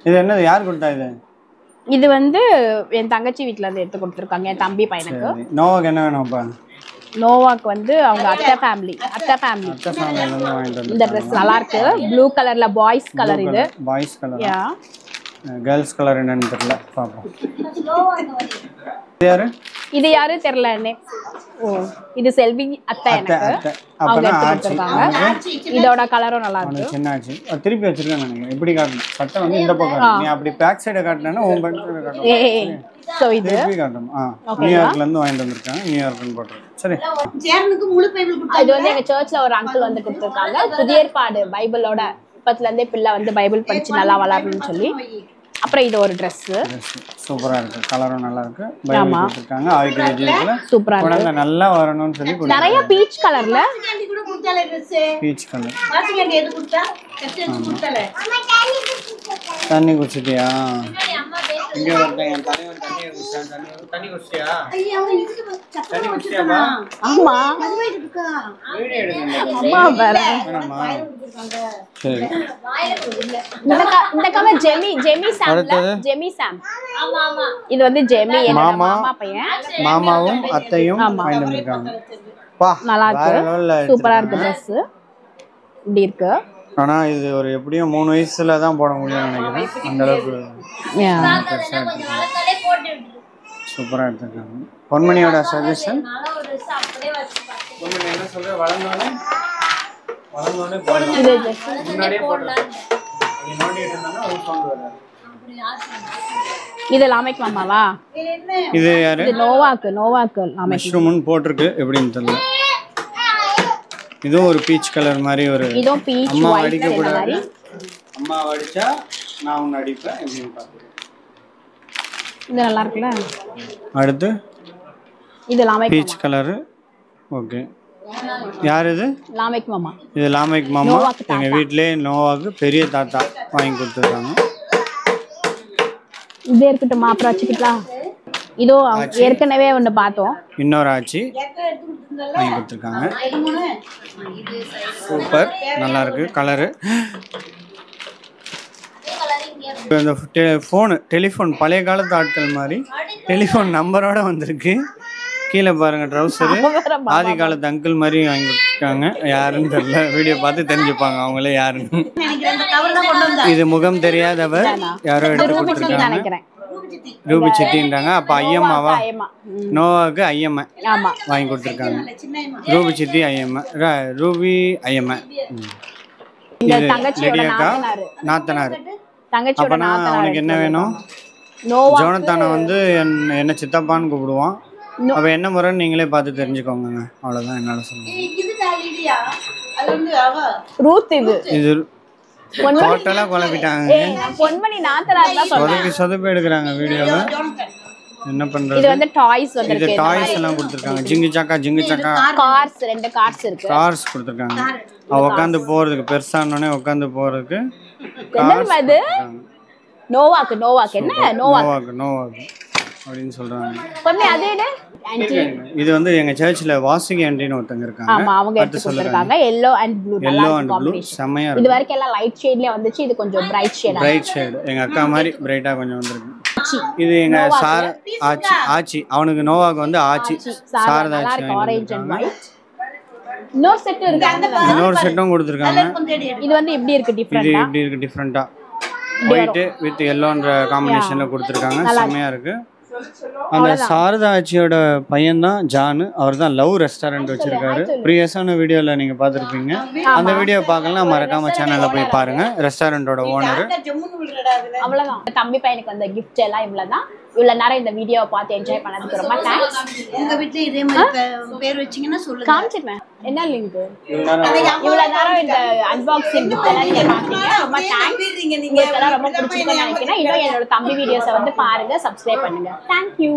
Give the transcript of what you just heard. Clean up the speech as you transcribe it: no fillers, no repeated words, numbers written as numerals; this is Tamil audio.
இது என்னது யார் கொடுத்தா இது? இது வந்து என் தங்கச்சி வீட்ல இருந்து எடுத்து கொடுத்துருக்காங்க என் தம்பி பையனுக்கு. நோவாக்கு என்ன வேணும்ப்பா? நோவாக்கு வந்து அவங்க அத்தை ஃபேமிலி இந்த ட்ரெஸ் நல்லா இருக்கு. ப்ளூ கலர்ல பாய்ஸ் கலர். இது பாய்ஸ் கலர். கேர்ள்ஸ் கலர் என்னன்னு தெரியல, பாப்போம். இது யாரு தெரியல. ஓ இது செல்வி அத்தை எனக்கு அவங்க எடுத்து கொடுத்துருக்காங்க. இதோட கலரும் நல்லா இருக்கு. சின்னாச்சு திருப்பி வச்சிருக்கேன் நினைக்கிறேன். இப்படி காட்டணும் சட்டை வந்து இந்த பக்கம். நீ அப்படி பேக் சைட காட்டினா உன் பேக் சைட காட்டணும். சோ இது திருப்பி காட்டணும். நியூயார்க்ல இருந்து வாங்கிட்டு வந்திருக்காங்க. நியூயார்க்னு போட்டுரு. சரி ஜேர்னுக்கு முழு பைபிள் கொடுத்தாங்க. இது வந்து எங்க சர்ச்ல ஒரு அங்கிள் வந்து கொடுத்திருக்காங்க. புதிய ஏற்பாடு பைபிளோட இப்பத்துல இருந்தே பிள்ளை வந்து பைபிள் படிச்சு நல்லா வளரணும்னு சொல்லி. அப்புறம் இது ஒரு Dress சூப்பரா இருக்கு. கலரும் நல்லா இருக்கு. பைபிள் கொடுத்திருக்காங்க. ஆயிரக்கணக்கில சூப்பரா இருக்கு. குழந்தை நல்லா வரணும்னு சொல்லி நிறைய பீச் கலர்ல கூட கொடுத்தால Dress. Peach colour. வாசிங்க எது கொடுத்தா? கஸ்டர்ட் கொடுத்தால. தண்ணி குடிச்சிட்டியா? இங்க வரேன். தண்ணி குடிச்சிட்டியா? ஐயா அவன் இதுக்கு சத்தம் வச்சிருக்கானா? ஆமா அதுவே இருக்கா? வீடியோ எடுங்க. அம்மா வேற வேணாமா? சரி இந்த கவர் ஜெமி சாம்ல ஜெமி சாம். ஆமா ஆமா இது வந்து ஜெமி என்னோட மாமா பையன். மாமாவும் அத்தையும் வாங்கிட்டு வந்திருக்காங்க. பா நல்லா இருக்கு. சூப்பரா இருக்கு Dress. இப்படி இருக்கு. ஆனா இது ஒரு எப்படியும் 3 வயசுல தான் போட முடியும்னு நினைக்கிறேன். அந்த அளவுக்கு சூப்பரா எடுத்துருக்காங்க. பொன்மணியோட சஜஷன் பொன்மணி என்ன சொல்ற? வளர்ந்தோடனே முன்னாடியே போடலாம். இது லாமேக் மாமாவா? இது யாரு? இது நோவாக்கு மஷ்ரூம்னு போட்டிருக்கு. எப்படின்னு தெரியல. இதுவும் ஒரு பீச் கலர் மாதிரி ஒரு இதுவும் பீச் அம்மா ஒயிட் அடிக்க கலர் கூடாது. மாதிரி. அம்மா அடிச்சா நான் உன்னை அடிப்பேன் எப்படின்னு பாத்துறேன். இது நல்லா இருக்குல்ல. அடுத்து இது லாமேக் பீச் கலர். ஓகே யார் இது? லாமேக் மாமா. இது லாமேக் மாமா. எங்க வீட்லயே நோவாக்கு பெரிய தாத்தா வாங்கி கொடுத்துருக்காங்க. இதே இருக்கட்டுமா? அப்புறம் வச்சுக்கலாம். இதோ ஏற்கனவே ஒன்று பார்த்தோம். இன்னொரு ஆச்சி வாங்கி கொடுத்துருக்காங்க. சூப்பர் நல்லா இருக்கு கலரு. இந்த டெலிஃபோன் பழைய காலத்து ஆட்கள் மாதிரி டெலிஃபோன் நம்பரோட வந்திருக்கு. கீழே பாருங்க ட்ரௌசரு. ஆதி காலத்து அங்கிள் மாதிரி வாங்கி கொடுத்துருக்காங்க. யாருன்னு தெரியல. வீடியோ பார்த்து தெரிஞ்சுப்பாங்க அவங்களே யாருன்னு. இது முகம் தெரியாதவர் யாரோ எடுத்து கொடுத்துருக்காங்க. ரூபி சித்தின்றாங்க. அப்ப ஐயம்மாவா? நோவாக்கு ஐயம்மா வாங்கி கொடுத்துருக்காங்க. ரூபி சித்தி ஐயம்மா. ரூபி ஐயம்மா. லிடியாக்கா நாத்தனார். அப்பனா அவனுக்கு என்ன வேணும்? ஜோனத்தானை வந்து என்ன சித்தப்பான்னு கூப்பிடுவான். அப்ப என்ன முறைன்னு நீங்களே பார்த்து தெரிஞ்சுக்கோங்க. அவ்வளவுதான் என்னால சொல்லுங்க. இது டோட்டலா குழப்பிட்டாங்க. பொன்மணி நாத்தனார் தான் சொல்றாங்க. சொதப்பி எடுக்கறாங்க வீடியோல. என்ன பண்றது? இது வந்து டாய்ஸ் வந்திருக்கு. இது டாய்ஸ் எல்லாம் கொடுத்திருக்காங்க. ஜிங்கு சக்கா கார்ஸ் 2 கார்ஸ் இருக்கு. கார்ஸ் கொடுத்திருக்காங்க. உட்கார்ந்து போறதுக்கு பெருசானோனே உட்கார்ந்து போறதுக்கு என்னது அது? நோவாக்கு என்ன நோவாக்கு அப்படினு சொல்றாங்க. பொன்னே அதேடே ஆன்ட்டி. இது வந்து எங்க சர்ச்சில் வாசுகி ஆன்ட்டின்னு ஒருத்தங்க இருக்காங்க. ஆமா அவங்க எடுத்து சொல்றாங்க. yellow and blue செமையா இருக்கு. இது வரைக்கும் எல்லாம் லைட் ஷேட்லயே வந்துச்சு. இது கொஞ்சம் பிரைட் ஷேட். எங்க அக்கா மாதிரி பிரைட்டா கொஞ்சம் வந்திருக்கு. இது எங்க ஆச்சி. அவனுக்கு நோவாக்கு வந்து ஆச்சி சாரதா ஆச்சி. Orange and white. இன்னொரு செட் இருக்கு. இன்னொரு செட்டும் கொடுத்திருக்காங்க. இது வந்து இப்படி இருக்கு டிஃபரண்டா. ஒயிட் வித் yellowன்ற காம்பினேஷன்ல கொடுத்திருக்காங்க. செமையா இருக்கு. அந்த சாரதா ஆச்சியோட பையன் தான் ஜானு. அவர் தான் லவ் ரெஸ்டாரண்ட் வச்சிருக்காரு. ப்ரீவியஸான வீடியோல நீங்க பாத்துருப்பீங்க. அந்த வீடியோ பார்க்கலாம் மறக்காம சேனல்ல போய் பாருங்க. ரெஸ்டாரண்டோட ஓனர். அவ்வளவுதான். தம்பி பையனுக்கு அந்த கிஃப்ட் எல்லாம் இவ்வளவுதான். இவ்வளவு நேரம் இந்த வீடியோவை பார்த்து என்ஜாய் பண்ணதுக்கு ரொம்ப தேங்க்ஸ். உங்க வீட்ல இதே மாதிரி பேர் வச்சீங்கன்னா சொல்லுங்க. காமிச்சிடுறேன். என்ன லிங்க்? இவ்வளவு நேரம் இந்த அன்பாக்சிங் கிஃப்ட் எல்லாம் நீங்க பாத்தீங்க. ரொம்ப தேங்க்ஸ். உங்களுக்கு எல்லாம் ரொம்ப பிடிச்சிருக்குன்னு நினைக்கிறேன். இன்னும் என்னோட தம்பி வீடியோஸை வந்து பாருங்க, சப்ஸ்கிரைப் பண்ணுங்க. தேங்க்யூ.